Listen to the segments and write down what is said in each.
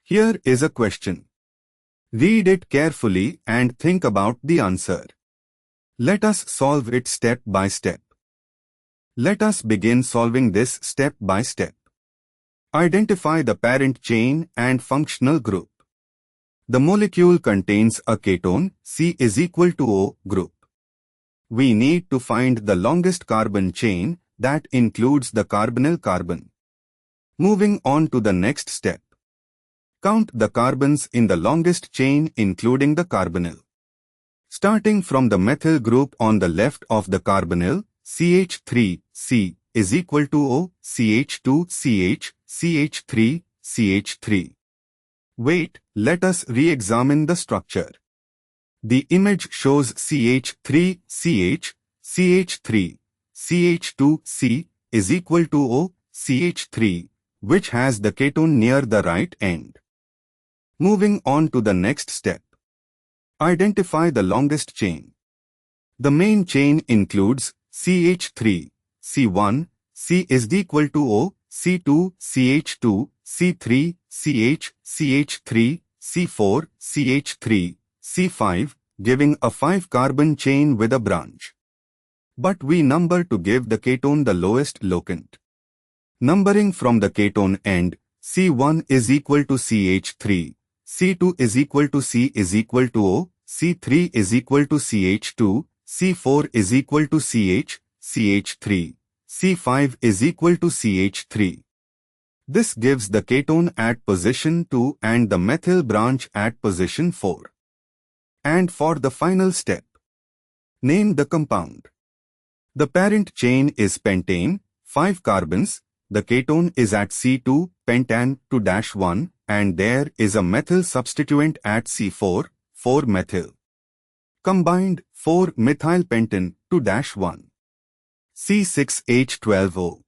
Here is a question. Read it carefully and think about the answer. Let us solve it step by step. Let us begin solving this step by step. Identify the parent chain and functional group. The molecule contains a ketone, C is equal to O group. We need to find the longest carbon chain that includes the carbonyl carbon. Moving on to the next step. Count the carbons in the longest chain including the carbonyl. Starting from the methyl group on the left of the carbonyl, CH3, C is equal to O, CH2, CH, CH3, CH3. Wait, let us re-examine the structure. The image shows CH3, CH, CH3, CH2, C is equal to O, CH3, which has the ketone near the right end. Moving on to the next step. Identify the longest chain. The main chain includes CH3, C1, C is equal to O, C2, CH2, C3, CH, CH3, C4, CH3, C5, giving a 5-carbon chain with a branch. But we number to give the ketone the lowest locant. Numbering from the ketone end, C1 is equal to CH3, C2 is equal to C is equal to O, C3 is equal to CH2, C4 is equal to CH, CH3, C5 is equal to CH3. This gives the ketone at position 2 and the methyl branch at position 4. And for the final step, name the compound. The parent chain is pentane, 5 carbons, the ketone is at C2, pentan 2-1, and there is a methyl substituent at C4, 4-methyl. Combined 4-methylpentan 2-1. C6H12O.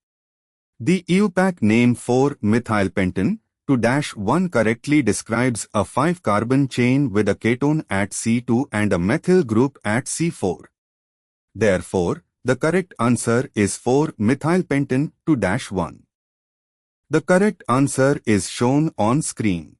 The IUPAC name 4-methylpentan 2-1 correctly describes a 5-carbon chain with a ketone at C2 and a methyl group at C4. Therefore, the correct answer is 4-methylpentan 2-1. The correct answer is shown on screen.